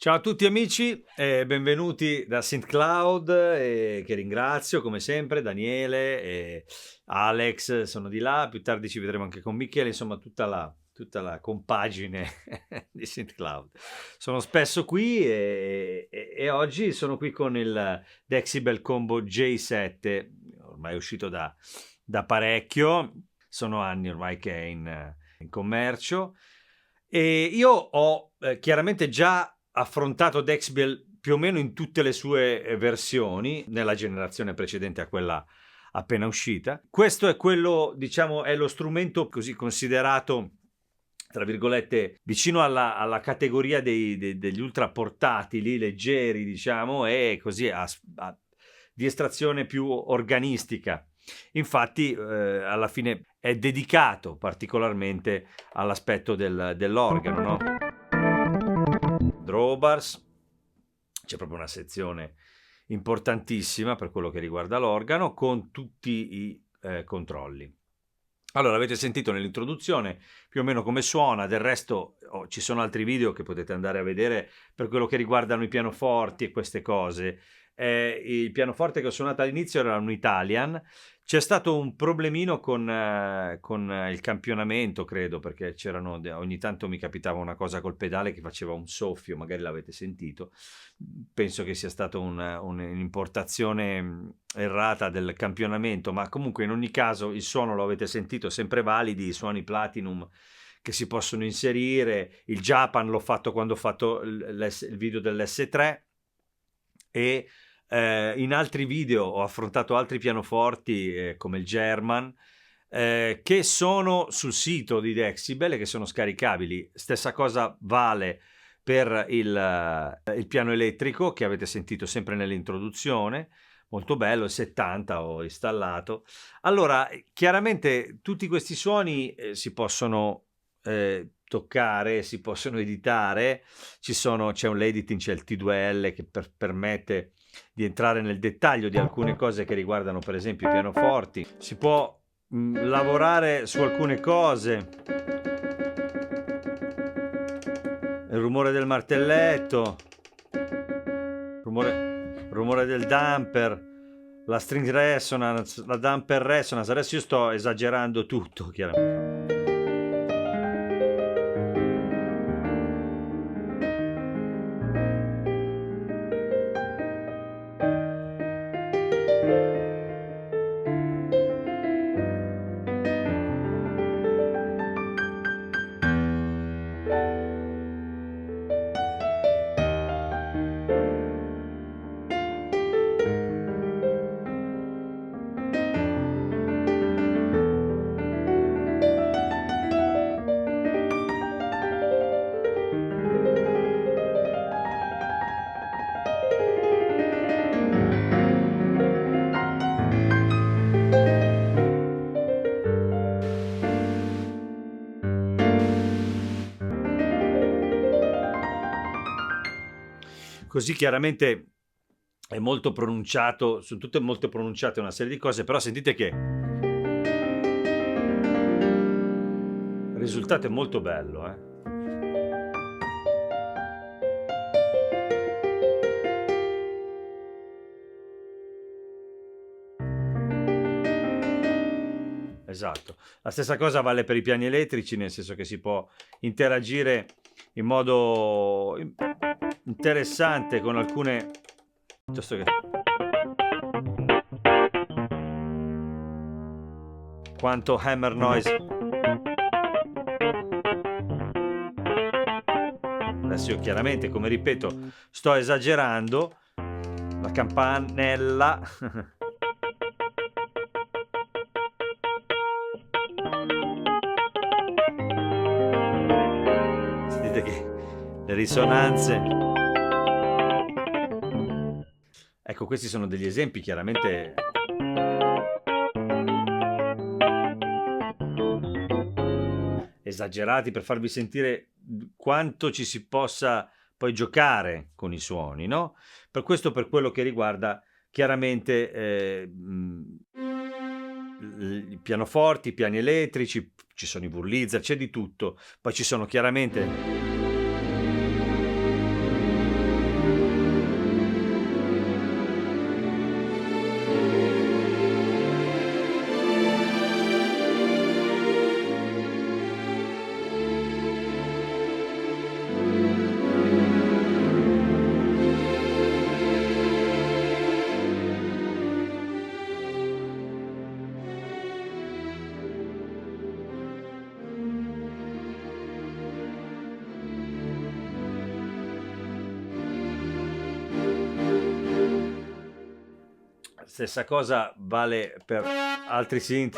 Ciao a tutti amici e benvenuti da SynthCloud, che ringrazio come sempre, Daniele e Alex sono di là, più tardi ci vedremo anche con Michele, insomma tutta la compagine di SynthCloud. Sono spesso qui e oggi sono qui con il Dexibel Combo J7, ormai è uscito da parecchio, sono anni ormai che è in commercio. E io ho chiaramente già affrontato Dexibel più o meno in tutte le sue versioni, nella generazione precedente a quella appena uscita. Questo è quello, diciamo, è lo strumento così considerato, tra virgolette, vicino alla categoria degli ultra portatili, leggeri, diciamo, e così di estrazione più organistica. Infatti, alla fine è dedicato particolarmente all'aspetto dell'organo, no? Drawbars, c'è proprio una sezione importantissima per quello che riguarda l'organo con tutti i controlli. Allora, avete sentito nell'introduzione più o meno come suona, del resto ci sono altri video che potete andare a vedere per quello che riguardano i pianoforti e queste cose. Il pianoforte che ho suonato all'inizio era un Italian. C'è stato un problemino con il campionamento, credo, perché ogni tanto mi capitava una cosa col pedale che faceva un soffio, magari l'avete sentito. Penso che sia stata un'importazione errata del campionamento, ma comunque in ogni caso il suono lo avete sentito, sempre validi, i suoni Platinum che si possono inserire. Il Japan l'ho fatto quando ho fatto il video dell'S3 e in altri video ho affrontato altri pianoforti come il German che sono sul sito di Dexibel e che sono scaricabili. Stessa cosa vale per il piano elettrico che avete sentito sempre nell'introduzione, molto bello, il 70 ho installato. Allora, chiaramente tutti questi suoni si possono toccare, si possono editare, c'è un editing, c'è il T2L che permette di entrare nel dettaglio di alcune cose che riguardano per esempio i pianoforti, si può lavorare su alcune cose, il rumore del martelletto, rumore del damper, la string resonance, la damper resonance. Adesso io sto esagerando tutto, chiaramente. Così chiaramente è molto pronunciato, sono tutte molto pronunciate una serie di cose, però sentite che il risultato è molto bello, Esatto. La stessa cosa vale per i piani elettrici, nel senso che si può interagire in modo interessante con alcune, piuttosto che quanto hammer noise. Adesso io chiaramente, come ripeto, sto esagerando, la campanella sentite che le risonanze. Ecco, questi sono degli esempi chiaramente esagerati per farvi sentire quanto ci si possa poi giocare con i suoni, no? Per questo, per quello che riguarda chiaramente i pianoforti, i piani elettrici, ci sono i Wurlitzer, c'è di tutto. Poi ci sono chiaramente Stessa cosa vale per altri synth.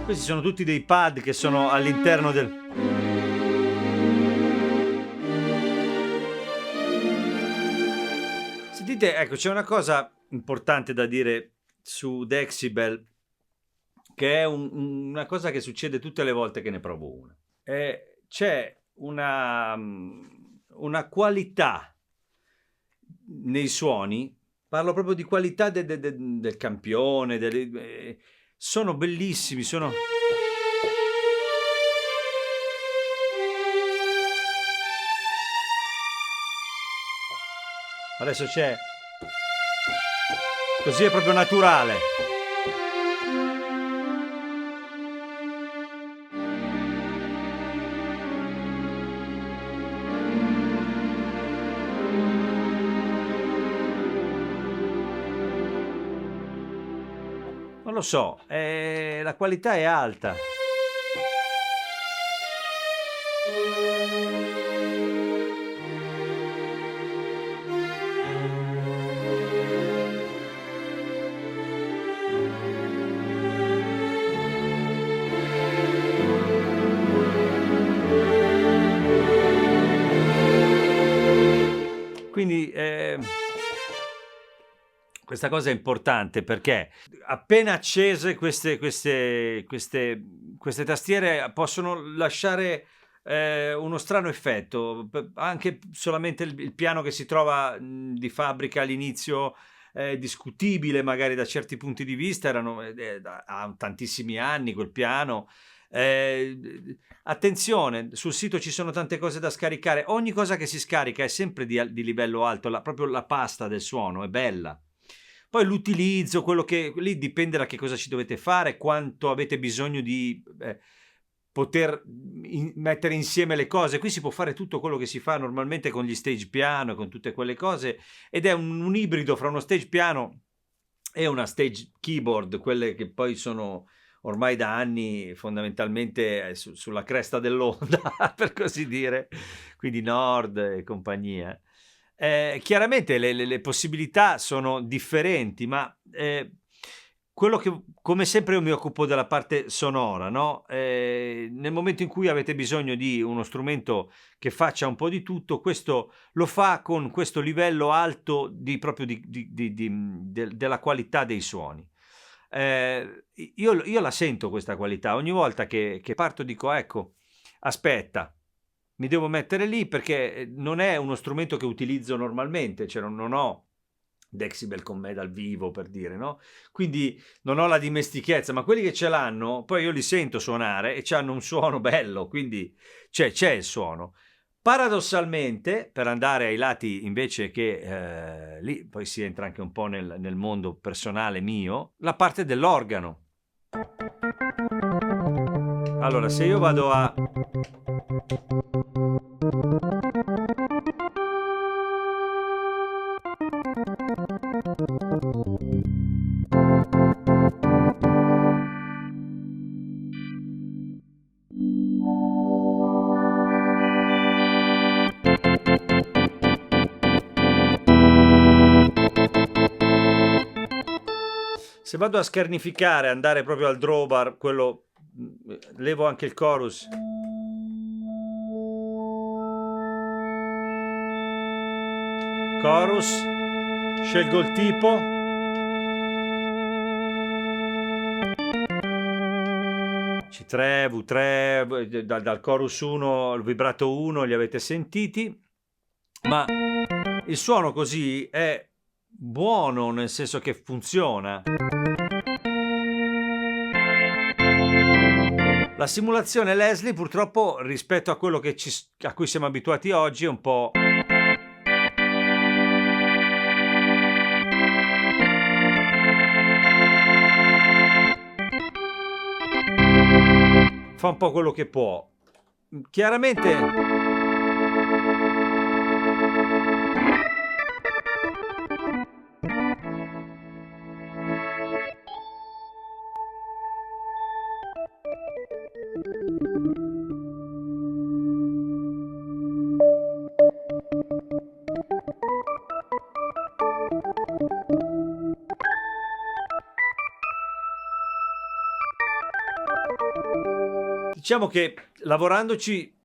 Questi sono tutti dei pad che sono all'interno del... Sentite, ecco, c'è una cosa importante da dire su Dexibel, che è una cosa che succede tutte le volte che ne provo una. C'è una qualità nei suoni, parlo proprio di qualità del campione, sono bellissimi, sono... Adesso c'è... Così è proprio naturale. Non lo so, la qualità è alta. Quindi questa cosa è importante perché appena accese queste tastiere possono lasciare uno strano effetto, anche solamente il piano che si trova di fabbrica all'inizio discutibile magari da certi punti di vista, ha tantissimi anni quel piano. Attenzione, sul sito ci sono tante cose da scaricare, ogni cosa che si scarica è sempre di livello alto, proprio la pasta del suono è bella. Poi l'utilizzo, quello che lì dipende da che cosa ci dovete fare, quanto avete bisogno di poter mettere insieme le cose. Qui si può fare tutto quello che si fa normalmente con gli stage piano, con tutte quelle cose, ed è un ibrido fra uno stage piano e una stage keyboard, quelle che poi sono ormai da anni fondamentalmente sulla cresta dell'onda, per così dire, quindi Nord e compagnia. Chiaramente le possibilità sono differenti, ma quello che, come sempre, io mi occupo della parte sonora, no? Nel momento in cui avete bisogno di uno strumento che faccia un po' di tutto, questo lo fa con questo livello alto proprio della qualità dei suoni. Io la sento questa qualità ogni volta che parto, dico ecco, aspetta, mi devo mettere lì perché non è uno strumento che utilizzo normalmente, cioè non ho Dexibel con me dal vivo, per dire, no? Quindi non ho la dimestichezza, ma quelli che ce l'hanno poi io li sento suonare e hanno un suono bello, quindi c'è il suono. Paradossalmente, per andare ai lati invece che lì poi si entra anche un po' nel mondo personale mio, la parte dell'organo. Allora, se io vado a... Se vado a schernificare, andare proprio al drawbar, quello, levo anche il chorus. Chorus, scelgo il tipo. C3, V3, dal chorus 1 al vibrato 1 li avete sentiti, ma il suono così è buono, nel senso che funziona. La simulazione Leslie purtroppo rispetto a quello a cui siamo abituati oggi è un po'... fa un po' quello che può. Chiaramente diciamo che lavorandoci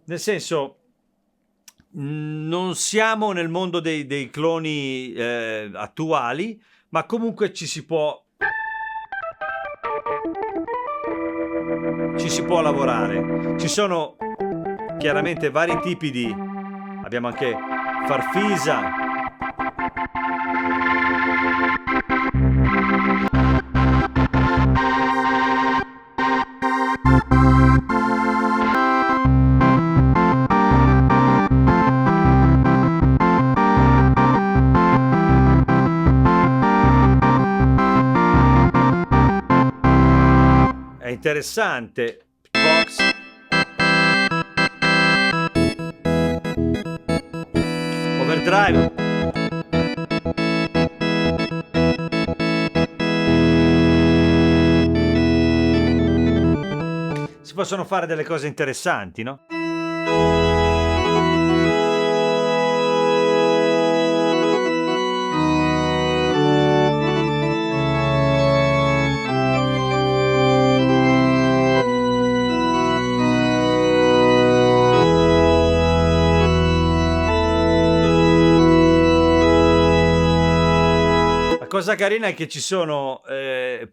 nel senso, non siamo nel mondo dei cloni attuali, ma comunque ci si può lavorare. Ci sono chiaramente vari tipi di... abbiamo anche Farfisa. È interessante. Vox. Overdrive. Si possono fare delle cose interessanti, no? La cosa carina è che ci sono,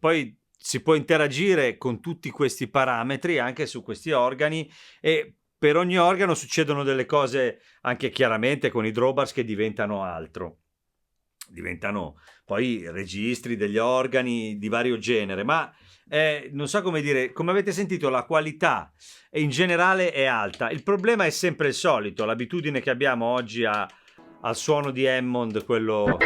poi si può interagire con tutti questi parametri anche su questi organi, e per ogni organo succedono delle cose anche chiaramente con i drawbars che diventano altro. Diventano poi registri degli organi di vario genere, ma non so come dire, come avete sentito la qualità in generale è alta. Il problema è sempre il solito, l'abitudine che abbiamo oggi al suono di Hammond, quello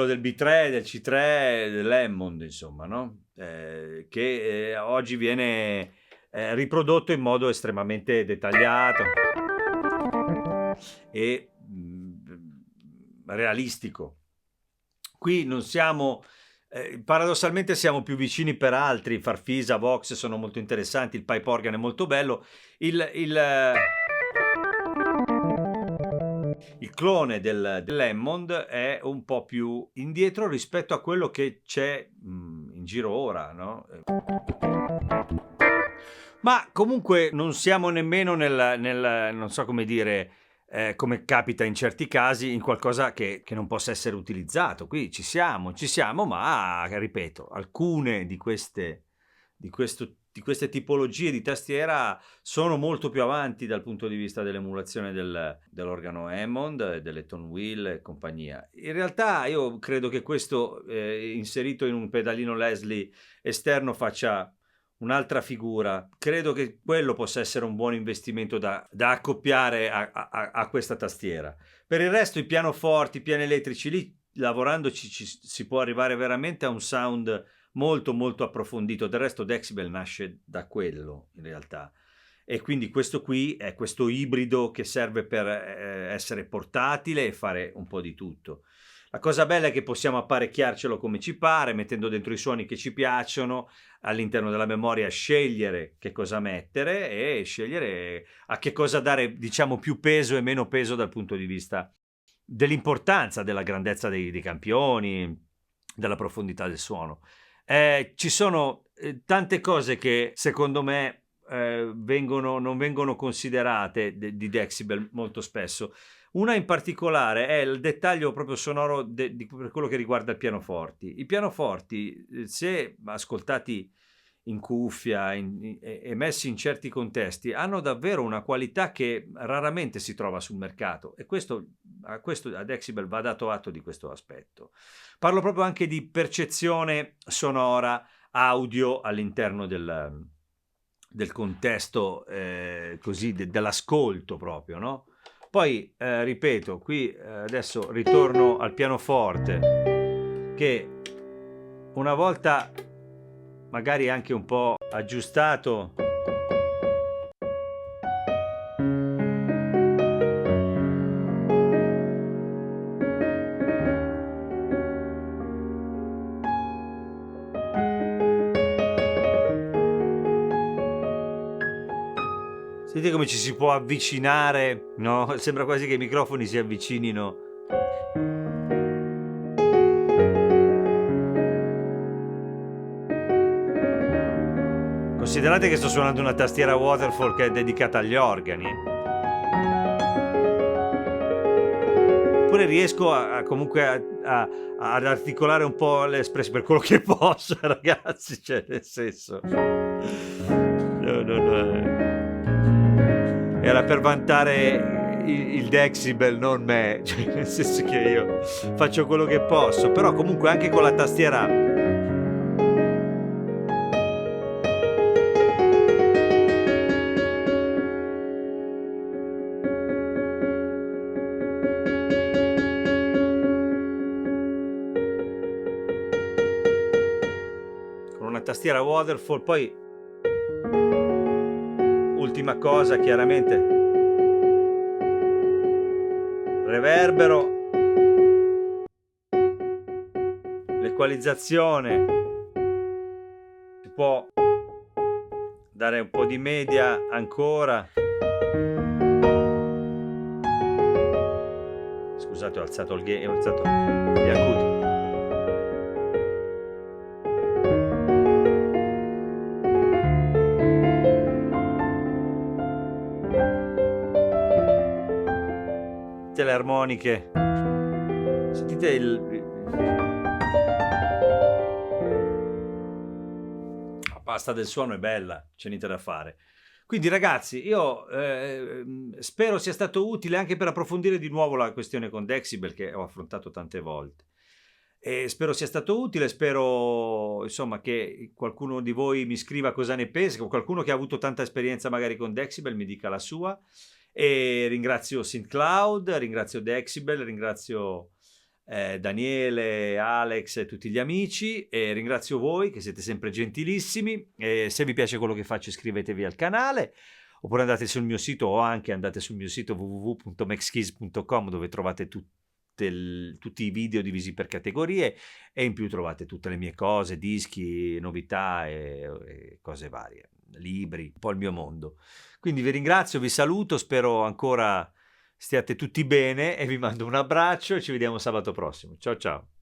del B3, del C3, dell'Hammond, insomma, no? Che oggi viene riprodotto in modo estremamente dettagliato e realistico. Qui non siamo, paradossalmente siamo più vicini per altri. Farfisa, Vox sono molto interessanti, il pipe organ è molto bello, il clone dell'Hammond è un po' più indietro rispetto a quello che c'è in giro ora, no? Ma comunque non siamo nemmeno non so come dire, come capita in certi casi, in qualcosa che non possa essere utilizzato. Qui ci siamo, ma ripeto, alcune di queste tipologie di tastiera sono molto più avanti dal punto di vista dell'emulazione dell'organo Hammond, delle tone wheel e compagnia. In realtà io credo che questo inserito in un pedalino Leslie esterno faccia un'altra figura. Credo che quello possa essere un buon investimento da accoppiare a questa tastiera. Per il resto i pianoforti, i piani elettrici, lì lavorandoci si può arrivare veramente a un sound molto molto approfondito. Del resto Decibel nasce da quello in realtà, e quindi questo qui è questo ibrido che serve per essere portatile e fare un po' di tutto. La cosa bella è che possiamo apparecchiarcelo come ci pare, mettendo dentro i suoni che ci piacciono, all'interno della memoria scegliere che cosa mettere e scegliere a che cosa dare, diciamo, più peso e meno peso dal punto di vista dell'importanza, della grandezza dei campioni, della profondità del suono. Ci sono tante cose che secondo me non vengono considerate di Decibel molto spesso. Una in particolare è il dettaglio proprio sonoro per quello che riguarda i pianoforti. I pianoforti, se ascoltati in cuffia e messi in certi contesti, hanno davvero una qualità che raramente si trova sul mercato, e a Decibel va dato atto di questo aspetto. Parlo proprio anche di percezione sonora, audio all'interno del contesto così dell'ascolto proprio, no? Poi ripeto, qui adesso ritorno al pianoforte, che una volta magari anche un po' aggiustato, Sentite come ci si può avvicinare, no? Sembra quasi che i microfoni si avvicinino. Considerate che sto suonando una tastiera waterfall che è dedicata agli organi. Oppure riesco comunque ad articolare un po' le espressioni per quello che posso, ragazzi, cioè nel senso... Era per vantare il decibel, non me, cioè nel senso che io faccio quello che posso, però comunque anche con la tastiera... tastiera waterfall. Poi ultima cosa, chiaramente reverbero, l'equalizzazione, si può dare un po' di media ancora. Scusate, ho alzato il gain, ho alzato gli acuti. Le armoniche, sentite la pasta del suono è bella, c'è niente da fare. Quindi ragazzi, io spero sia stato utile anche per approfondire di nuovo la questione con Decibel, che ho affrontato tante volte, e spero sia stato utile. Spero insomma che qualcuno di voi mi scriva cosa ne pensa, qualcuno che ha avuto tanta esperienza magari con Decibel mi dica la sua. E ringrazio SynthCloud, ringrazio Decibel, ringrazio Daniele, Alex e tutti gli amici, e ringrazio voi che siete sempre gentilissimi. E se vi piace quello che faccio, iscrivetevi al canale, oppure andate sul mio sito, o anche andate sul mio sito www.maxkeys.com, dove trovate tutti i video divisi per categorie, e in più trovate tutte le mie cose, dischi, novità e cose varie, libri, un po' il mio mondo. Quindi vi ringrazio, vi saluto, spero ancora stiate tutti bene e vi mando un abbraccio e ci vediamo sabato prossimo. Ciao ciao.